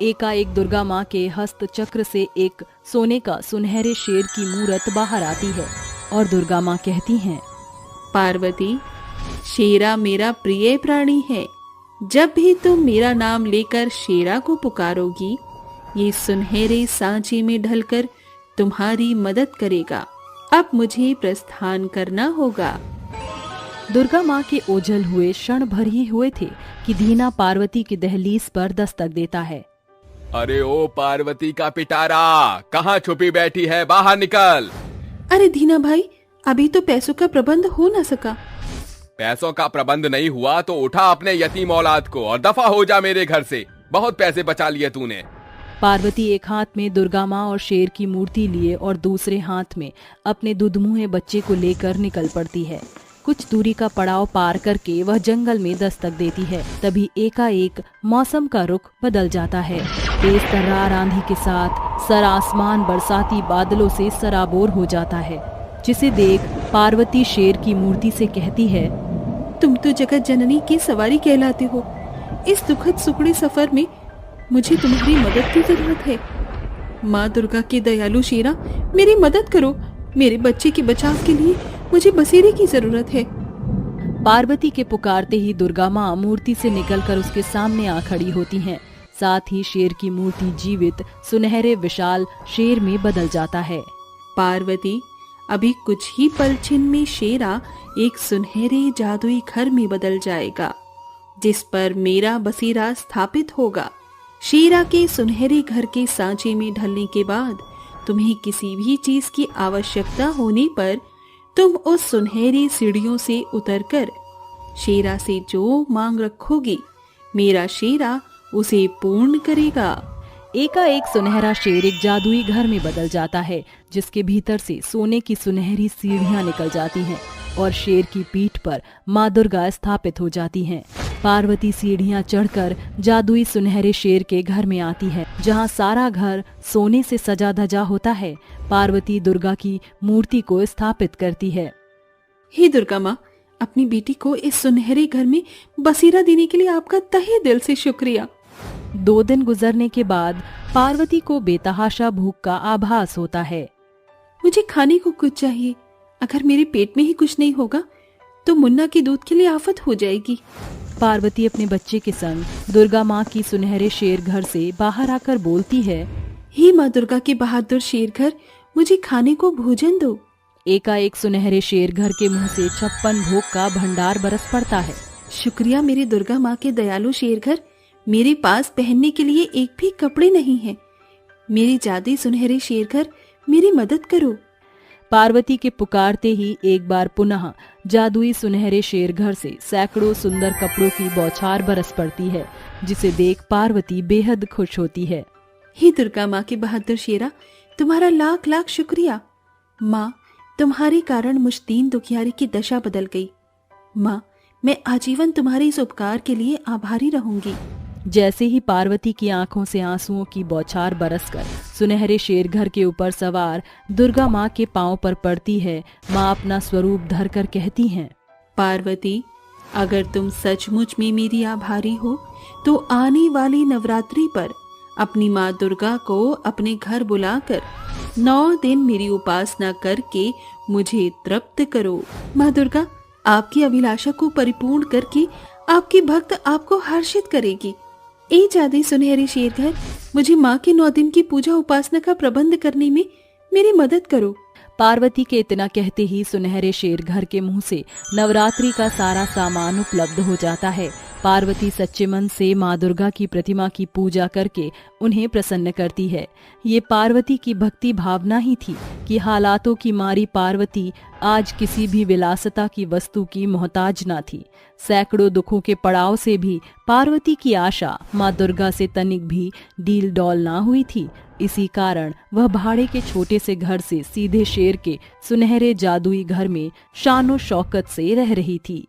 एकाएक दुर्गा माँ के हस्त चक्र से एक सोने का सुनहरे शेर की मूरत बाहर आती है और दुर्गा माँ कहती हैं, पार्वती, शेरा मेरा प्रिय प्राणी है। जब भी तुम मेरा नाम लेकर शेरा को पुकारोगी, ये सुनहरे सांचे में ढलकर तुम्हारी मदद करेगा। अब मुझे प्रस्थान करना होगा। दुर्गा माँ के ओझल हुए क्षण भर ही हुए थे कि धीना पार्वती की दहलीज पर दस्तक देता है। अरे ओ पार्वती का पिटारा, कहाँ छुपी बैठी है, बाहर निकल। अरे धीना भाई, अभी तो पैसों का प्रबंध हो ना सका। पैसों का प्रबंध नहीं हुआ तो उठा अपने यतीम औलाद को और दफा हो जा मेरे घर से। बहुत पैसे बचा लिए तूने। पार्वती एक हाथ में दुर्गा माँ और शेर की मूर्ति लिए और दूसरे हाथ में अपने दुधमुहे बच्चे को लेकर निकल पड़ती है। कुछ दूरी का पड़ाव पार करके वह जंगल में दस्तक देती है। तभी एकाएक मौसम का रुख बदल जाता है। तेज तर्रार आंधी के साथ सर आसमान बरसाती बादलों से सराबोर हो जाता है, जिसे देख पार्वती शेर की मूर्ति से कहती है, तुम तो जगत जननी की सवारी कहलाते हो। इस दुखद सुखड़े सफर में मुझे तुम्हारी मदद की जरूरत है। माँ दुर्गा की दयालु शेरा, मेरी मदद करो। मेरे बच्चे के बचाव के लिए मुझे बसेरे की जरूरत है। पार्वती के पुकारते ही दुर्गा माँ मूर्ति से निकलकर उसके सामने आ खड़ी होती हैं। साथ ही शेर की मूर्ति जीवित सुनहरे विशाल शेर में बदल जाता है। पार्वती, अभी कुछ ही पल छिन में शेरा एक सुनहरे जादुई घर में बदल जाएगा, जिस पर मेरा बसेरा स्थापित होगा। शेरा के सुनहरे घर के सांचे में ढलने के बाद तुम्हें किसी भी चीज की आवश्यकता होने पर तुम उस सुनहरी सीढ़ियों से उतरकर शेरा से जो मांग रखोगी, मेरा शेरा उसे पूर्ण करेगा। एकाएक सुनहरा शेर एक जादुई घर में बदल जाता है, जिसके भीतर से सोने की सुनहरी सीढ़ियां निकल जाती हैं और शेर की पीठ पर माँ दुर्गा स्थापित हो जाती हैं। पार्वती सीढ़ियां चढ़कर जादुई सुनहरे शेर के घर में आती है, जहां सारा घर सोने से सजा धजा होता है। पार्वती दुर्गा की मूर्ति को स्थापित करती है। हे दुर्गा माँ, अपनी बेटी को इस सुनहरे घर में बसेरा देने के लिए आपका तहे दिल से शुक्रिया। 2 दिन गुजरने के बाद पार्वती को बेतहाशा भूख का आभास होता है। मुझे खाने को कुछ चाहिए। अगर मेरे पेट में ही कुछ नहीं होगा तो मुन्ना के दूध के लिए आफत हो जाएगी। पार्वती अपने बच्चे के संग दुर्गा माँ की सुनहरे शेर घर से बाहर आकर बोलती है, हे माँ दुर्गा के बहादुर शेर घर, मुझे खाने को भोजन दो। एकाएक सुनहरे शेर घर के मुंह से 56 भोग का भंडार बरस पड़ता है। शुक्रिया मेरे दुर्गा माँ के दयालु शेर घर, मेरे पास पहनने के लिए एक भी कपड़े नहीं है। मेरे जादुई सुनहरे शेर घर, मेरी मदद करो। पार्वती के पुकारते ही एक बार पुनः जादुई सुनहरे शेर घर से सैकड़ों सुंदर कपड़ों की बौछार बरस पड़ती है, जिसे देख पार्वती बेहद खुश होती है। हे दुर्गा माँ के बहादुर शेरा, तुम्हारा लाख लाख शुक्रिया। माँ, तुम्हारे कारण मुझ दीन दुखियारी की दशा बदल गई। माँ, मैं आजीवन तुम्हारे इस उपकार के लिए आभारी रहूंगी। जैसे ही पार्वती की आंखों से आंसुओं की बौछार बरसकर सुनहरे शेर घर के ऊपर सवार दुर्गा माँ के पांव पर पड़ती है, माँ अपना स्वरूप धरकर कहती हैं, पार्वती, अगर तुम सचमुच में मेरी आभारी हो तो आने वाली नवरात्रि पर अपनी माँ दुर्गा को अपने घर बुलाकर 9 दिन मेरी उपासना करके मुझे तृप्त करो। माँ दुर्गा आपकी अभिलाषा को परिपूर्ण करके आपकी भक्त आपको हर्षित करेगी। ए जादुई सुनहरे शेर घर, मुझे माँ के 9 दिन की पूजा उपासना का प्रबंध करने में मेरी मदद करो। पार्वती के इतना कहते ही सुनहरे शेर घर के मुंह से नवरात्रि का सारा सामान उपलब्ध हो जाता है। पार्वती सच्चे मन से माँ दुर्गा की प्रतिमा की पूजा करके उन्हें प्रसन्न करती है। ये पार्वती की भक्ति भावना ही थी कि हालातों की मारी पार्वती आज किसी भी विलासता की वस्तु की मोहताज न थी। सैकड़ों दुखों के पड़ाव से भी पार्वती की आशा माँ दुर्गा से तनिक भी डील डॉल ना हुई थी। इसी कारण वह भाड़े के छोटे से घर से सीधे शेर के सुनहरे जादुई घर में शानो शौकत से रह रही थी।